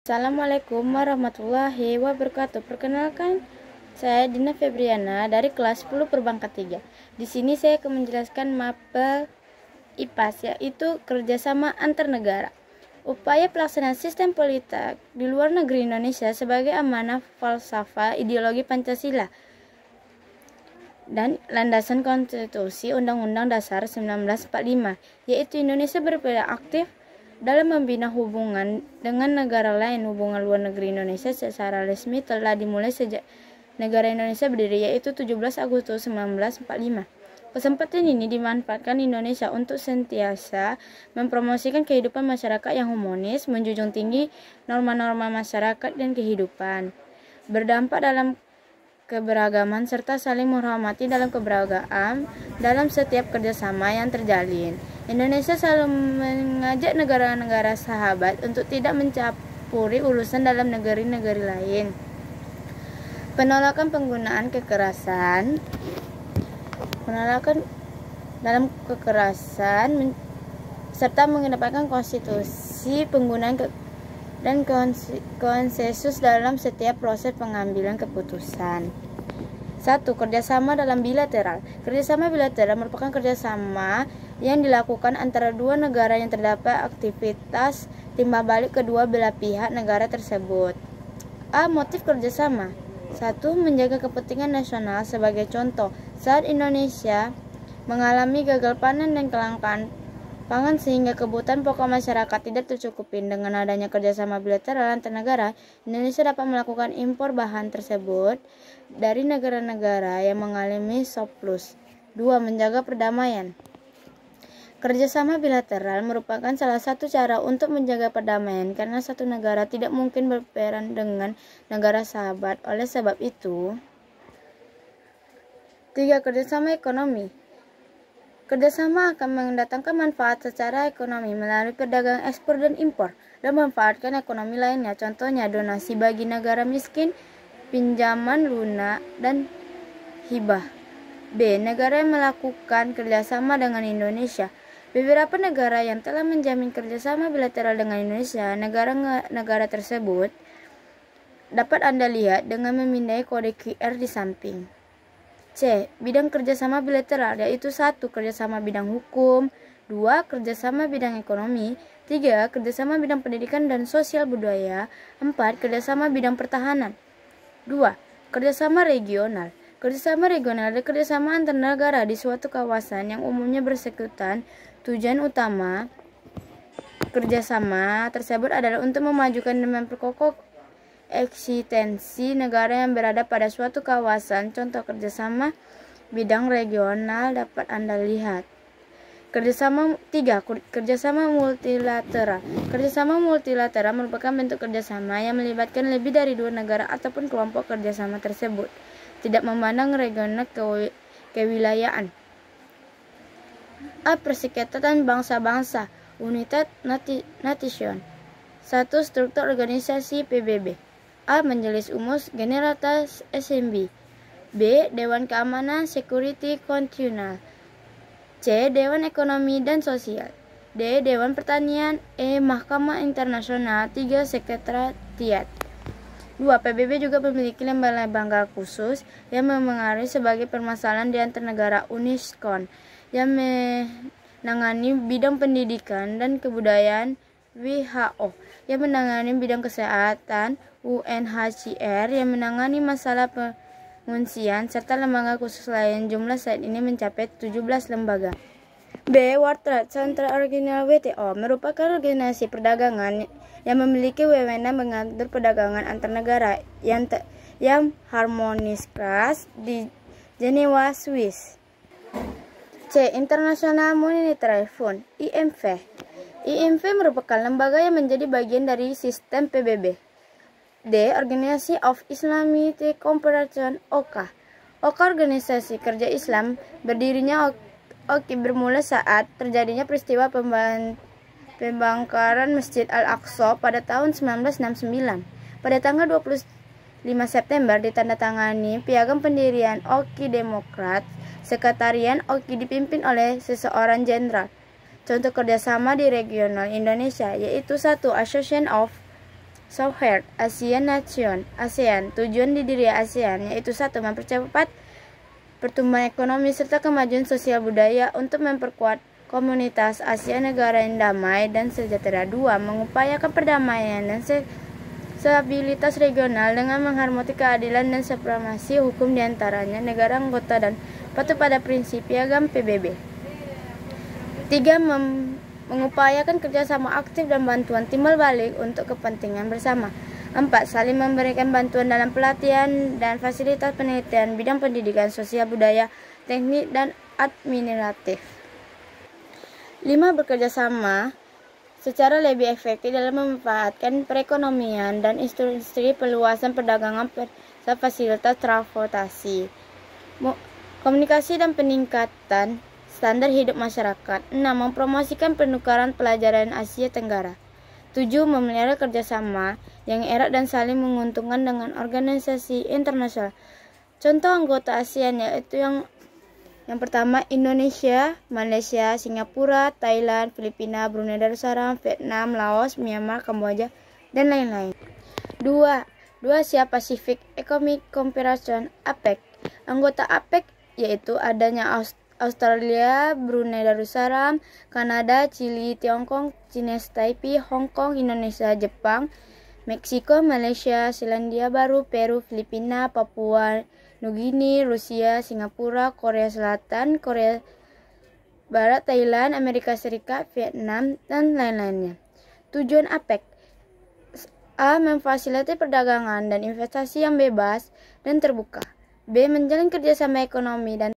Assalamualaikum warahmatullahi wabarakatuh. Perkenalkan, saya Dina Febriana dari kelas 10 Perbankan 3. Di sini saya akan menjelaskan mapel IPAS, yaitu kerjasama antar negara. Upaya pelaksanaan sistem politik di luar negeri Indonesia sebagai amanah falsafah ideologi Pancasila dan landasan konstitusi Undang-Undang Dasar 1945, yaitu Indonesia berperan aktif dalam membina hubungan dengan negara lain. Hubungan luar negeri Indonesia secara resmi telah dimulai sejak negara Indonesia berdiri, yaitu 17 Agustus 1945. Kesempatan ini dimanfaatkan Indonesia untuk sentiasa mempromosikan kehidupan masyarakat yang humanis, menjunjung tinggi norma-norma masyarakat dan kehidupan, berdampak dalam keberagaman serta saling menghormati dalam keberagaman dalam setiap kerjasama yang terjalin. Indonesia selalu mengajak negara-negara sahabat untuk tidak mencampuri urusan dalam negeri-negeri lain. Penolakan penggunaan kekerasan, serta mengedepankan konstitusi penggunaan dan konsensus dalam setiap proses pengambilan keputusan. 1. Kerjasama dalam bilateral. Kerjasama bilateral merupakan kerjasama yang dilakukan antara dua negara yang terdapat aktivitas timbal balik kedua belah pihak negara tersebut. A. Motif kerjasama. 1. Menjaga kepentingan nasional. Sebagai contoh, saat Indonesia mengalami gagal panen dan kelangkaan pangan sehingga kebutuhan pokok masyarakat tidak tercukupi. Dengan adanya kerjasama bilateral antar negara, Indonesia dapat melakukan impor bahan tersebut dari negara-negara yang mengalami surplus. 2. Menjaga perdamaian. Kerjasama bilateral merupakan salah satu cara untuk menjaga perdamaian karena satu negara tidak mungkin berperang dengan negara sahabat. Oleh sebab itu, 3. Kerjasama ekonomi. Kerjasama akan mendatangkan manfaat secara ekonomi melalui perdagangan ekspor dan impor dan memanfaatkan ekonomi lainnya. Contohnya donasi bagi negara miskin, pinjaman lunak, dan hibah. B. Negara yang melakukan kerjasama dengan Indonesia. Beberapa negara yang telah menjamin kerjasama bilateral dengan Indonesia, negara tersebut dapat Anda lihat dengan memindai kode QR di samping. C. Bidang kerjasama bilateral, yaitu 1. Kerjasama bidang hukum, 2. Kerjasama bidang ekonomi, 3. Kerjasama bidang pendidikan dan sosial budaya, 4. Kerjasama bidang pertahanan. 2. Kerjasama regional. Kerjasama regional adalah kerjasama antar negara di suatu kawasan yang umumnya bersekutan. Tujuan utama kerjasama tersebut adalah untuk memajukan dan memperkokoh eksistensi negara yang berada pada suatu kawasan. Contoh kerjasama bidang regional dapat Anda lihat. 3. Kerjasama multilateral. Kerjasama multilateral merupakan bentuk kerjasama yang melibatkan lebih dari dua negara ataupun kelompok kerjasama tersebut, tidak memandang regional kewilayahan. A. Perserikatan bangsa-bangsa, United Nation. 1. Struktur organisasi PBB. A. Majelis Umum Generalitas SMB. B. Dewan Keamanan Security Council. C. Dewan Ekonomi dan Sosial. D. Dewan Pertanian. E. Mahkamah Internasional. 3. Sekretariat. 2. PBB juga memiliki lembaga khusus yang memengaruhi sebagai permasalahan di antar negara. UNESCO yang menangani bidang pendidikan dan kebudayaan. WHO yang menangani bidang kesehatan. UNHCR yang menangani masalah pengungsian, serta lembaga khusus lain. Jumlah saat ini mencapai 17 lembaga. B. World Trade Center Organization WTO merupakan organisasi perdagangan yang memiliki wewenang mengatur perdagangan antar negara yang harmoniskas di Jenewa, Swiss. C. International Monetary Fund IMF. IMF merupakan lembaga yang menjadi bagian dari sistem PBB. D. Organisasi of Islamic Cooperation OKA. OKA Organisasi Kerja Islam. Berdirinya OKI bermula saat terjadinya peristiwa pembongkaran Masjid Al-Aqsa pada tahun 1969. Pada tanggal 25 September ditandatangani piagam pendirian OKI Demokrat. Sekretariat OKI dipimpin oleh seseorang jenderal. Contoh kerjasama di regional Indonesia yaitu 1. Association of Southeast Asian Nation (ASEAN). Tujuan didirinya ASEAN yaitu 1. Mempercepat pertumbuhan ekonomi serta kemajuan sosial budaya untuk memperkuat komunitas Asia negara yang damai dan sejahtera. 2. Mengupayakan perdamaian dan stabilitas regional dengan menghormati keadilan dan supremasi hukum di antaranya negara anggota dan patuh pada prinsip piagam PBB. 3. Mengupayakan kerjasama aktif dan bantuan timbal balik untuk kepentingan bersama. 4. Saling memberikan bantuan dalam pelatihan dan fasilitas penelitian bidang pendidikan, sosial budaya, teknik, dan administratif. 5. Bekerja sama secara lebih efektif dalam memanfaatkan perekonomian dan industri, perluasan perdagangan, fasilitas transportasi, komunikasi, dan peningkatan standar hidup masyarakat. 6. Mempromosikan penukaran pelajaran Asia Tenggara. 7. Memelihara kerjasama yang erat dan saling menguntungkan dengan organisasi internasional. Contoh anggota ASEAN yaitu yang pertama Indonesia, Malaysia, Singapura, Thailand, Filipina, Brunei Darussalam, Vietnam, Laos, Myanmar, Kamboja, dan lain-lain. 2. Asia Pacific Economic Cooperation (APEC). Anggota APEC yaitu adanya Australia, Brunei Darussalam, Kanada, Chili, Tiongkok, Cina, Taipei, Hong Kong, Indonesia, Jepang, Meksiko, Malaysia, Selandia Baru, Peru, Filipina, Papua Nugini, Rusia, Singapura, Korea Selatan, Korea Barat, Thailand, Amerika Serikat, Vietnam, dan lain-lainnya. Tujuan APEC: A. Memfasilitasi perdagangan dan investasi yang bebas dan terbuka. B. Menjalin kerjasama ekonomi dan